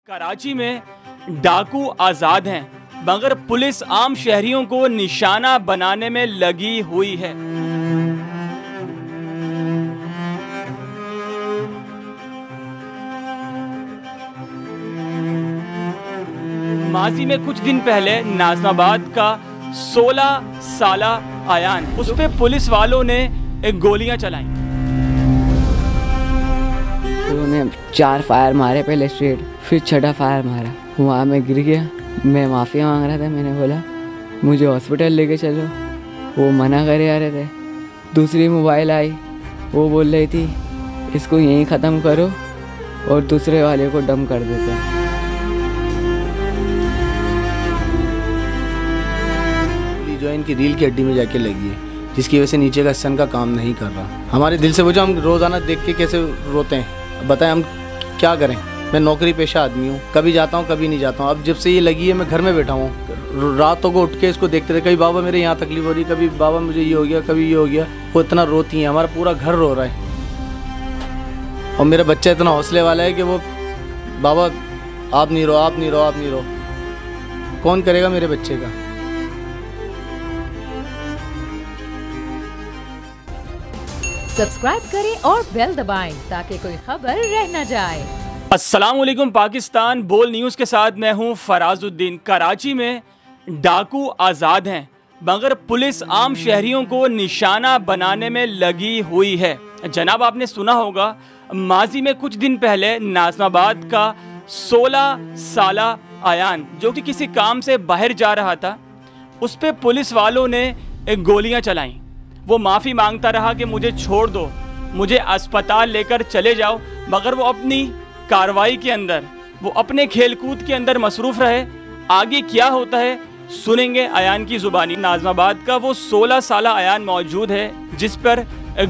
कराची में डाकू आजाद हैं, मगर पुलिस आम शहरियों को निशाना बनाने में लगी हुई है। माजी में कुछ दिन पहले नाजमाबाद का 16 साला आयान, उस पे पुलिस वालों ने एक गोलियां चलाई। उन्होंने 4 फायर मारे पहले स्ट्रेट, फिर 6 फायर मारा। वहाँ मैं गिर गया। मैं माफ़ी मांग रहा था। मैंने बोला मुझे हॉस्पिटल लेके चलो, वो मना करे आ रहे थे। दूसरी मोबाइल आई, वो बोल रही थी इसको यहीं ख़त्म करो और दूसरे वाले को डम कर देते हैं। जो इनकी रील की हड्डी में जाके लगी है, जिसकी वजह से नीचे का स्तन का काम नहीं कर रहा। हमारे दिल से वो जो हम रोज़ाना देख के कैसे रोते हैं, बताएं हम क्या करें। मैं नौकरी पेशा आदमी हूँ, कभी जाता हूँ कभी नहीं जाता हूँ। अब जब से ये लगी है मैं घर में बैठा हूँ, रातों को उठ के इसको देखते रहे। कभी बाबा मेरे यहाँ तकलीफ हो रही, कभी बाबा मुझे ये हो गया, कभी ये हो गया। वो इतना रोती है, हमारा पूरा घर रो रहा है। और मेरा बच्चा इतना हौसले वाला है कि वो बाबा आप नहीं रो, आप नहीं रो, आप नहीं रो। कौन करेगा मेरे बच्चे का। सब्सक्राइब करें और बेल दबाएं ताकि कोई खबर रह न जाए। अस्सलाम वालेकुम पाकिस्तान, बोल न्यूज़ के साथ मैं हूं फराजुद्दीन। कराची में डाकू आज़ाद हैं, मगर पुलिस आम शहरियों को निशाना बनाने में लगी हुई है। जनाब, आपने सुना होगा माजी में कुछ दिन पहले नाजमाबाद का 16 साला आयान, जो कि किसी काम से बाहर जा रहा था, उस पर पुलिस वालों ने एक गोलियां चलाई। वो माफ़ी मांगता रहा कि मुझे छोड़ दो, मुझे अस्पताल लेकर चले जाओ, मगर वो अपनी कार्रवाई के अंदर, वो अपने खेलकूद के अंदर मसरूफ़ रहे। आगे क्या होता है सुनेंगे आयान की ज़ुबानी। नाजमाबाद का वो 16 साला आयान मौजूद है जिस पर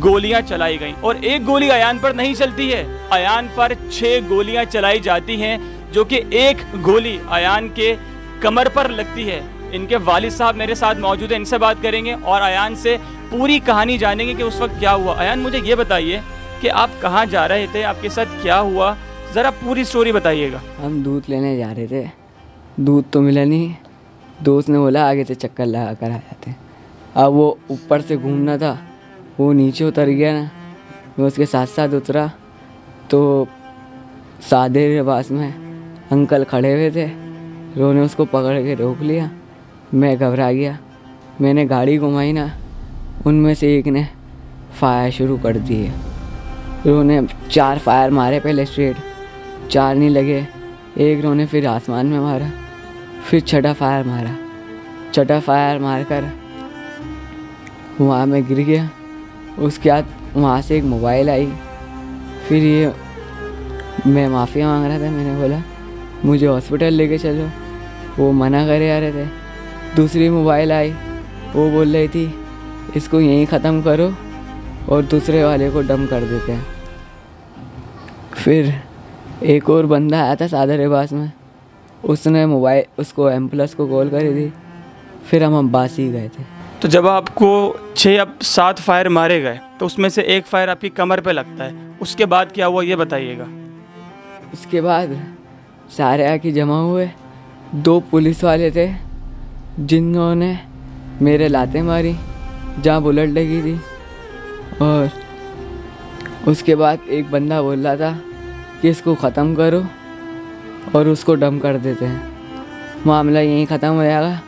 गोलियां चलाई गई, और एक गोली आयान पर नहीं चलती है, आयान पर 6 गोलियां चलाई जाती हैं, जो कि एक गोली आयान के कमर पर लगती है। इनके वालिद साहब मेरे साथ मौजूद हैं, इनसे बात करेंगे और आयान से पूरी कहानी जानेंगे कि उस वक्त क्या हुआ। आयान, मुझे ये बताइए कि आप कहाँ जा रहे थे, आपके साथ क्या हुआ, ज़रा पूरी स्टोरी बताइएगा। हम दूध लेने जा रहे थे, दूध तो मिला नहीं। दोस्त ने बोला आगे से चक्कर लगा कर आ जाते हैं। अब वो ऊपर से घूमना था, वो नीचे उतर गया ना, मैं उसके साथ साथ उतरा तो सादे लिबास में अंकल खड़े हुए थे। उन्होंने उसको पकड़ के रोक लिया। मैं घबरा गया, मैंने गाड़ी घुमाई ना, उनमें से एक ने फायर शुरू कर दिए। उन्होंने 4 फायर मारे पहले स्ट्रेट, 4 नहीं लगे। एक उन्होंने फिर आसमान में मारा, फिर 6 फायर मारा। 6 फायर मारकर वहाँ मैं गिर गया। उसके बाद वहाँ से एक मोबाइल आई। फिर ये मैं माफ़ी मांग रहा था। मैंने बोला मुझे हॉस्पिटल लेके चलो, वो मना करे आ रहे थे। दूसरी मोबाइल आई, वो बोल रही थी इसको यहीं ख़त्म करो और दूसरे वाले को डम कर देते हैं। फिर एक और बंदा आया था सादर लिबास में, उसने मोबाइल उसको एम्बुलेंस को कॉल करी थी। फिर हम अब्बास ही गए थे। तो जब आपको 7 फायर मारे गए तो उसमें से एक फायर आपकी कमर पे लगता है, उसके बाद क्या हुआ ये बताइएगा। उसके बाद सारे आके जमा हुए। 2 पुलिस वाले थे जिन्होंने मेरे लातें मारी जहाँ बुलेट लगी थी, और उसके बाद एक बंदा बोल रहा था कि इसको ख़त्म करो और उसको डम कर देते हैं, मामला यहीं ख़त्म हो जाएगा,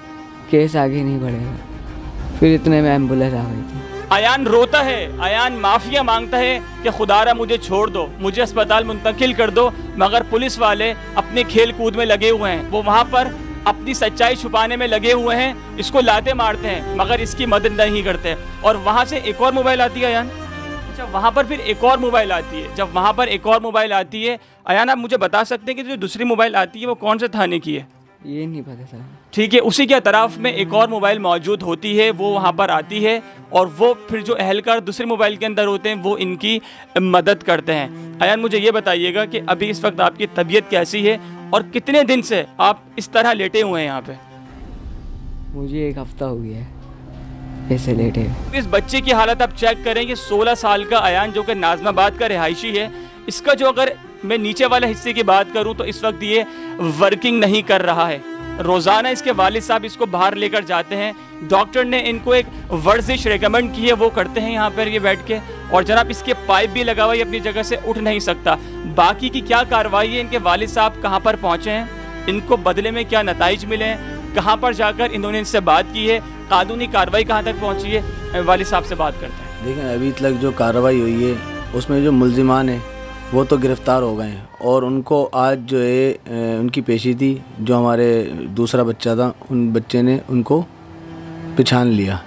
केस आगे नहीं बढ़ेगा। फिर इतने में एम्बुलेंस आ गई थी। आयान रोता है, आयान माफिया मांगता है कि खुदारा मुझे छोड़ दो, मुझे अस्पताल मुंतकिल कर दो, मगर पुलिस वाले अपने खेल कूद में लगे हुए हैं। वो वहाँ पर अपनी सच्चाई छुपाने में लगे हुए हैं, इसको लाते मारते हैं, मगर इसकी मदद नहीं करते। और वहाँ से एक और मोबाइल आती है आयान। अच्छा, वहाँ पर फिर एक और मोबाइल आती है। जब वहाँ पर एक और मोबाइल आती है आयान, आप मुझे बता सकते हैं कि जो दूसरी मोबाइल आती है वो कौन से थाने की है? ये नहीं पता सर। ठीक है, उसी के अतराफ में एक और मोबाइल मौजूद होती है, वो वहाँ पर आती है, और वो फिर जो अहलकार दूसरे मोबाइल के अंदर होते हैं वो इनकी मदद करते हैं। आयान, मुझे ये बताइएगा कि अभी इस वक्त आपकी तबीयत कैसी है और कितने दिन से आप इस तरह लेटे हुए हैं यहाँ पे? मुझे 1 हफ्ता हो गया है ऐसे लेटे। इस बच्चे की हालत आप चेक करें कि 16 साल का आयान, जो कि नाजमाबाद का रिहायशी है, इसका जो अगर मैं नीचे वाले हिस्से की बात करूं तो इस वक्त ये वर्किंग नहीं कर रहा है। रोज़ाना इसके वालिद साहब इसको बाहर लेकर जाते हैं, डॉक्टर ने इनको एक वर्जिश रेकमेंड की है, वो करते हैं यहाँ पर ये बैठ के। और जनाब इसके पाइप भी लगा हुआ है, अपनी जगह से उठ नहीं सकता। बाकी की क्या कार्रवाई है, इनके वालिद साहब कहाँ पर पहुँचे हैं, इनको बदले में क्या नताइज मिले हैं, कहाँ पर जाकर इन्होंने इनसे बात की है, कानूनी कार्रवाई कहाँ तक पहुँची है, वालिद साहब से बात करते हैं। देखें, अभी तक जो कार्रवाई हुई है उसमें जो मुल्जिमान हैं वो तो गिरफ़्तार हो गए हैं और उनको आज जो है उनकी पेशी थी। जो हमारे दूसरा बच्चा था, उन बच्चे ने उनको पहचान लिया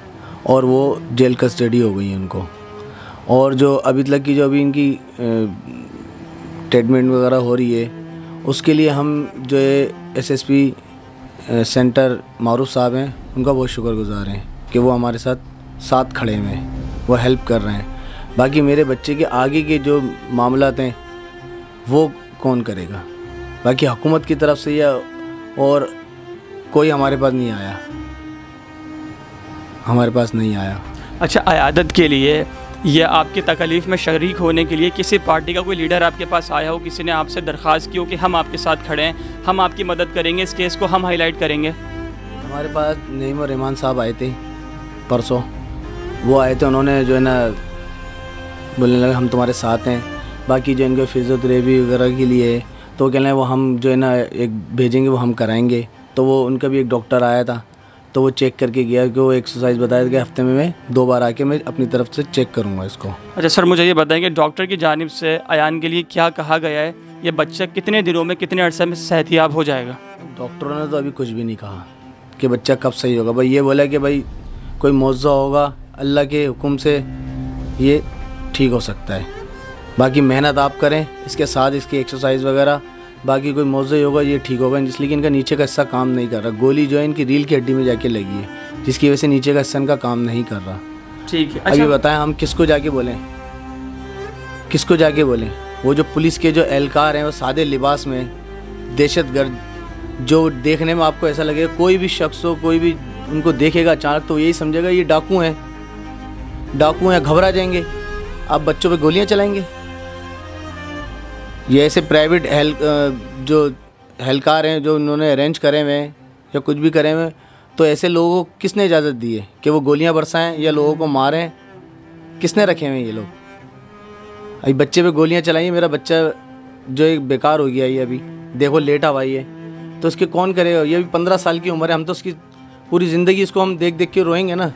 और वो जेल कस्टडी हो गई है उनको। और जो अभी तक की जो अभी इनकी ट्रीटमेंट वगैरह हो रही है उसके लिए हम जो है एसएसपी सेंटर मारूफ साहब हैं, उनका बहुत शुक्रगुजार हैं कि वो हमारे साथ खड़े हुए हैं, वो हेल्प कर रहे हैं। बाकी मेरे बच्चे के आगे के जो मामलात हैं वो कौन करेगा, बाकी हुकूमत की तरफ से या और कोई हमारे पास नहीं आया, हमारे पास नहीं आया। अच्छा, अयादत के लिए या आपकी तकलीफ़ में शरीक होने के लिए किसी पार्टी का कोई लीडर आपके पास आया हो, किसी ने आपसे दरख्वास्त की हो कि हम आपके साथ खड़े हैं, हम आपकी मदद करेंगे, इस केस को हम हाईलाइट करेंगे? हमारे पास नईम और रहमान साहब आए थे परसों, वो आए थे, उन्होंने जो है ना बोलने लगे हम तुम्हारे साथ हैं। बाकी जो इनके फिजियोथेरेपी वगैरह के लिए तो कहना है वो हम जो है ना एक भेजेंगे, वो हम कराएंगे। तो वो उनका भी एक डॉक्टर आया था, तो वो चेक करके गया कि वो एक्सरसाइज बताया कि हफ्ते में मैं 2 बार आके मैं अपनी तरफ से चेक करूँगा इसको। अच्छा सर, मुझे ये बताएंगे डॉक्टर की जानिब से अयान के लिए क्या कहा गया है, ये बच्चा कितने दिनों में, कितने अरसे में सेहतियाब हो जाएगा? डॉक्टरों ने तो अभी कुछ भी नहीं कहा कि बच्चा कब सही होगा। भाई ये बोला कि भाई कोई मौज़ा होगा, अल्लाह के हुक्म से ये ठीक हो सकता है। बाकी मेहनत आप करें इसके साथ, इसकी एक्सरसाइज वगैरह, बाकी कोई मौज़ा होगा ये ठीक होगा। इसलिए इनका नीचे का हिस्सा काम नहीं कर रहा, गोली जो है इनकी रील की हड्डी में जाके लगी है, जिसकी वजह से नीचे का हिस्सा इनका काम नहीं कर रहा। ठीक है। अभी बताएं हम किसको जाके बोलें, किसको जाके बोलें? वो जो पुलिस के जो एहलकार हैं वो सादे लिबास में, दहशतगर्द, जो देखने में आपको ऐसा लगेगा कोई भी शख्स हो, कोई भी उनको देखेगा अचानक तो यही समझेगा ये डाकू हैं, डाकू हैं, घबरा जाएंगे। आप बच्चों पे गोलियां चलाएंगे? ये ऐसे प्राइवेट जो एहलकार हैं जो उन्होंने अरेंज करे हुए हैं या कुछ भी करे हुए, तो ऐसे लोगों को किसने इजाज़त दी है कि वो गोलियां बरसाएं या लोगों को मारें? किसने रखे हुए हैं ये लोग? अभी बच्चे पे गोलियां चलाई, मेरा बच्चा जो एक बेकार हो गया ये अभी देखो लेटा हुआ ये, तो इसके कौन करेगा? ये अभी 15 साल की उम्र है, हम तो उसकी पूरी ज़िंदगी इसको हम देख देख के रोएंगे ना।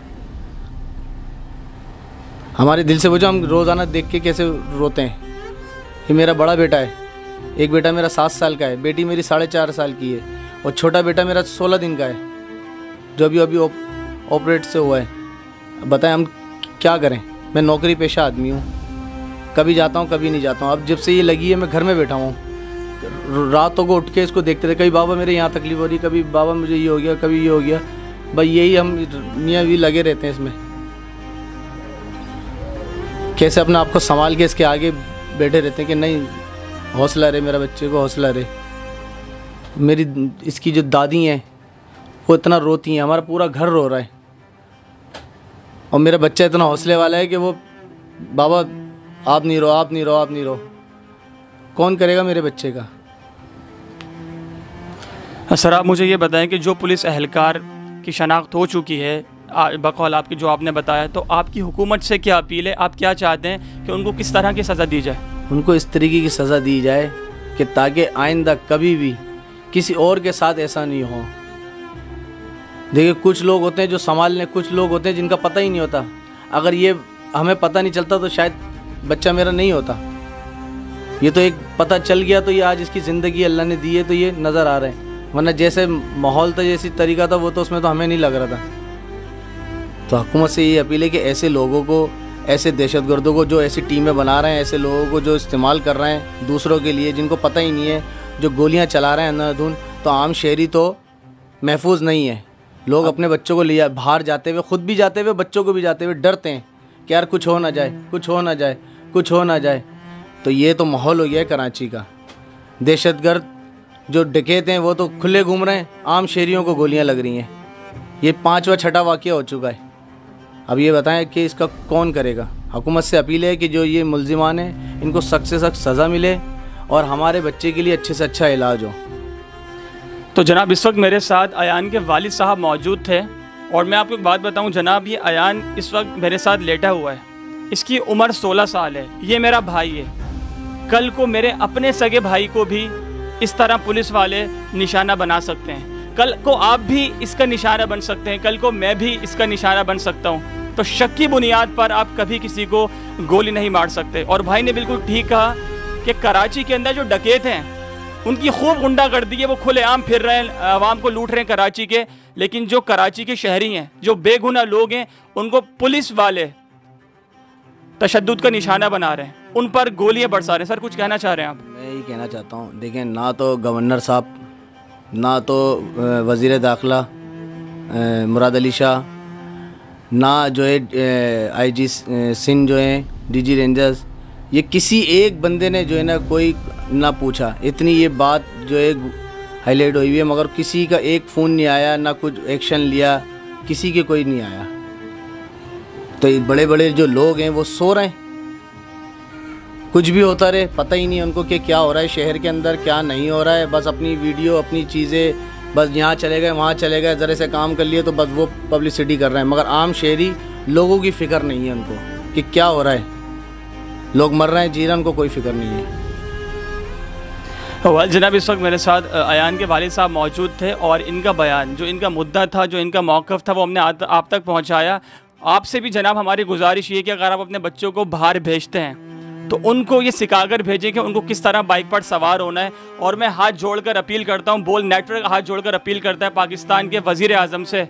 हमारे दिल से वो जो हम रोज़ाना देख के कैसे रोते हैं। ये मेरा बड़ा बेटा है, एक बेटा मेरा 7 साल का है, बेटी मेरी 4.5 साल की है और छोटा बेटा मेरा 16 दिन का है जो अभी ऑपरेट से हुआ है। बताएं हम क्या करें? मैं नौकरी पेशा आदमी हूँ, कभी जाता हूँ कभी नहीं जाता हूँ। अब जब से ये लगी है मैं घर में बैठा हूँ, रातों को उठ के इसको देखते थे, कभी बाबा मेरे यहाँ तकलीफ़ हो रही, कभी बाबा मुझे ये हो गया, कभी ये हो गया। भाई यही हम मियाँ भी लगे रहते हैं इसमें, कैसे अपने आप को संभाल के इसके आगे बैठे रहते हैं कि नहीं हौसला रहे, मेरा बच्चे को हौसला रहे। मेरी इसकी जो दादी हैं वो इतना रोती हैं, हमारा पूरा घर रो रहा है, और मेरा बच्चा इतना हौसले वाला है कि वो बाबा आप नहीं रो, आप नहीं रो, आप नहीं रो। कौन करेगा मेरे बच्चे का? सर आप मुझे ये बताएं कि जो पुलिस एहलकार की शनाख्त हो चुकी है बकौल आपकी जो आपने बताया, तो आपकी हुकूमत से क्या अपील है? आप क्या चाहते हैं कि उनको किस तरह की सज़ा दी जाए? उनको इस तरीके की सज़ा दी जाए कि ताकि आइंदा कभी भी किसी और के साथ ऐसा नहीं हो। देखिए कुछ लोग होते हैं जो संभालने, कुछ लोग होते हैं जिनका पता ही नहीं होता। अगर ये हमें पता नहीं चलता तो शायद बच्चा मेरा नहीं होता। ये तो एक पता चल गया तो ये आज इसकी ज़िंदगी अल्लाह ने दी है तो ये नज़र आ रहे हैं, वरना जैसे माहौल था, जैसी तरीका था, वो तो उसमें तो हमें नहीं लग रहा था। तो हुकूमत से ये अपील है कि ऐसे लोगों को, ऐसे दहशतगर्दों को जो ऐसी टीमें बना रहे हैं, ऐसे लोगों को जो इस्तेमाल कर रहे हैं दूसरों के लिए, जिनको पता ही नहीं है, जो गोलियां चला रहे हैं अंधाधुन, तो आम शहरी तो महफूज नहीं है। लोग अपने बच्चों को लिया बाहर जाते हुए, ख़ुद भी जाते हुए, बच्चों को भी जाते हुए डरते हैं कि यार कुछ हो ना जाए, कुछ हो ना जाए, कुछ हो ना जाए। तो ये तो माहौल हो गया है कराची का। दहशतगर्द जो डकैत हैं वो तो खुले घूम रहे हैं, आम शहरियों को गोलियां लग रही हैं। ये 5वां 6ठा वाक़या हो चुका है। अब ये बताएं कि इसका कौन करेगा? हुकूमत से अपील है कि जो ये मुल्ज़िमान हैं इनको सख्त से सख्त सज़ा मिले और हमारे बच्चे के लिए अच्छे से अच्छा इलाज हो। तो जनाब इस वक्त मेरे साथ अयान के वालिद साहब मौजूद थे और मैं आपको एक बात बताऊं जनाब, ये अयान इस वक्त मेरे साथ लेटा हुआ है। इसकी उम्र 16 साल है। ये मेरा भाई है। कल को मेरे अपने सगे भाई को भी इस तरह पुलिस वाले निशाना बना सकते हैं। कल को आप भी इसका निशाना बन सकते हैं। कल को मैं भी इसका निशाना बन सकता हूँ। तो शक की बुनियाद पर आप कभी किसी को गोली नहीं मार सकते। और भाई ने बिल्कुल ठीक कहा कि कराची के अंदर जो डकैत हैं उनकी खूब गुंडागर्दी है, वो खुलेआम फिर रहे हैं, आवाम को लूट रहे हैं कराची के। लेकिन जो कराची के शहरी हैं, जो बेगुनाह लोग हैं, उनको पुलिस वाले तशद्दुद का निशाना बना रहे हैं, उन पर गोलियां बरसा रहे हैं। सर कुछ कहना चाह रहे हैं आप? मैं यही कहना चाहता हूँ, देखें, ना तो गवर्नर साहब, ना तो वज़ीर दाखिला मुराद अली शाह, ना जो है IG सिंध जो है DG रेंजर्स, ये किसी एक बंदे ने जो है ना कोई ना पूछा। इतनी ये बात जो है हाईलाइट हुई है, मगर किसी का एक फ़ोन नहीं आया, ना कुछ एक्शन लिया, किसी के कोई नहीं आया। तो ये बड़े बड़े जो लोग हैं वो सो रहे हैं, कुछ भी होता रहे, पता ही नहीं उनको कि क्या हो रहा है शहर के अंदर, क्या नहीं हो रहा है। बस अपनी वीडियो, अपनी चीज़ें, बस यहाँ चले गए, वहाँ चले गए, ज़रा से काम कर लिए तो बस वो पब्लिसिटी कर रहे हैं। मगर आम शहरी लोगों की फ़िक्र नहीं है उनको कि क्या हो रहा है। लोग मर रहे हैं, जी रहे हैं, उनको कोई फ़िक्र नहीं है। वाल जनाब इस वक्त मेरे साथ अयान के वालिद साहब मौजूद थे और इनका बयान, जो इनका मुद्दा था, जो इनका मौक़िफ़ था, वो हमने आप तक पहुँचाया। आपसे भी जनाब हमारी गुजारिश ये कि अगर आप अपने बच्चों को बाहर भेजते हैं तो उनको ये सिखाकर भेजें कि उनको किस तरह बाइक पर सवार होना है। और मैं हाथ जोड़कर अपील करता हूँ, बोल नेटवर्क हाथ जोड़कर अपील करता है पाकिस्तान के वज़ीर आज़म से,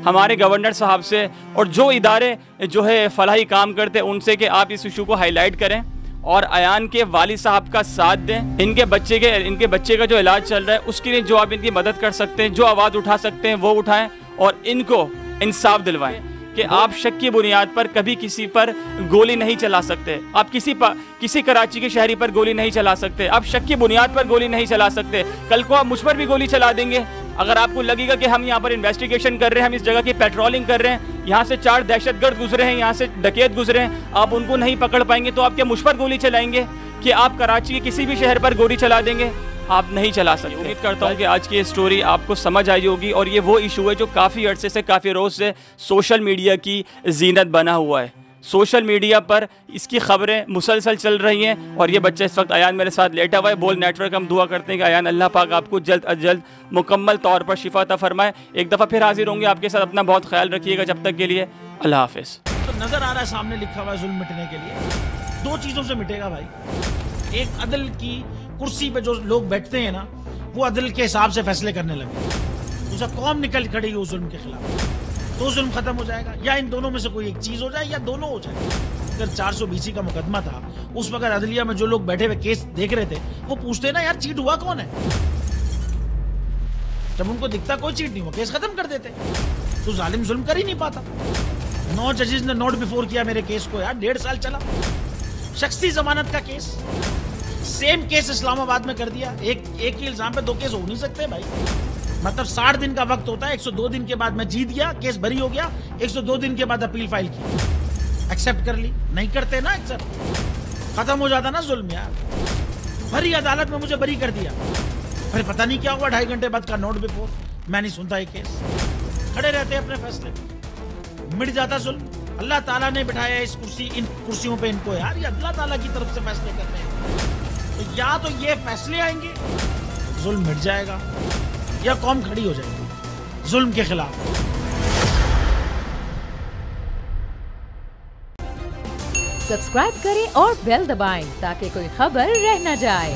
हमारे गवर्नर साहब से और जो इदारे जो है फलाही काम करते हैं उनसे, कि आप इस इशू को हाईलाइट करें और अयान के वालिद साहब का साथ दें। इनके बच्चे का जो इलाज चल रहा है उसके लिए जो आप इनकी मदद कर सकते हैं, जो आवाज़ उठा सकते हैं वो उठाएं और इनको इंसाफ दिलवाएं कि आप शक की बुनियाद पर कभी किसी पर गोली नहीं चला सकते। आप किसी कराची के शहरी पर गोली नहीं चला सकते। आप शक की बुनियाद पर गोली नहीं चला सकते। कल को आप मुझ पर भी गोली चला देंगे। अगर आपको लगेगा कि हम यहाँ पर इन्वेस्टिगेशन कर रहे हैं, हम इस जगह की पेट्रोलिंग कर रहे हैं, यहाँ से 4 दहशतगर्द गुजरे हैं, यहाँ से डकैत गुजरे हैं, आप उनको नहीं पकड़ पाएंगे तो आप क्या मुझ पर गोली चलाएंगे? कि आप कराची के किसी भी शहर पर गोली चला देंगे? आप नहीं चला सकते। उम्मीद करता हूँ कि आज की ये स्टोरी आपको समझ आई होगी और ये वो इशू है जो काफ़ी अरसे से, काफ़ी रोज़ से सोशल मीडिया की जीनत बना हुआ है। सोशल मीडिया पर इसकी खबरें मुसलसल चल रही हैं और ये बच्चा इस वक्त अयान मेरे साथ लेटा हुआ है। बोल नेटवर्क हम दुआ करते हैं कि अयान अल्लाह पाक आपको जल्द अज जल्द मुकम्मल तौर पर शिफा अता फरमाए। एक दफ़ा फिर हाजिर होंगे आपके साथ। अपना बहुत ख्याल रखिएगा। जब तक के लिए अल्लाह हाफिज़। तो नज़र आ रहा है सामने लिखा हुआ है जुल्म मिटने के लिए 2 चीज़ों से मिटेगा भाई। एक, अदल की कुर्सी पे जो लोग बैठते हैं ना, वो अदल के हिसाब से फैसले करने लगे। दूसरा, कौम निकल खड़ी है उस जुल्म के खिलाफ, तो जुल्म खत्म हो जाएगा। या इन दोनों में से कोई एक चीज हो जाए या दोनों हो जाए। अगर 420 का मुकदमा था, उस वक्त अदलिया में जो लोग बैठे हुए केस देख रहे थे वो पूछते ना, यार चीट हुआ कौन है? जब उनको दिखता कोई चीट नहीं हुआ, केस खत्म कर देते। तो जालिम जुल्म कर ही नहीं पाता। 9 जजेस ने नोट बिफोर किया मेरे केस को, यार 1.5 साल चला। शख्सी जमानत का केस, सेम केस इस्लामाबाद में कर दिया। एक ही इल्जाम पे 2 केस हो नहीं सकते भाई। मतलब 60 दिन का वक्त होता है। 102 दिन के बाद मैं जीत गया, केस बरी हो गया। 102 दिन के बाद अपील फाइल की, एक्सेप्ट कर ली। नहीं करते ना एक्सेप्ट, खत्म हो जाता ना जुल्म यार। भरी अदालत में मुझे बरी कर दिया, फिर पता नहीं क्या हुआ 2.5 घंटे बाद का नोट बिफोर। मैं नहीं सुनता ये केस, खड़े रहते अपने फैसले, मिट जाता जुल्म। अल्लाह ताला ने बिठाया इस इन कुर्सियों पे इनको यार, ये अल्लाह ताला की तरफ से फैसले कर रहे हैं। तो या तो ये फैसले आएंगे, जुल्म मिट जाएगा, या कौम खड़ी हो जाएगी जुल्म के खिलाफ। सब्सक्राइब करें और बेल दबाएं ताकि कोई खबर रह न जाए।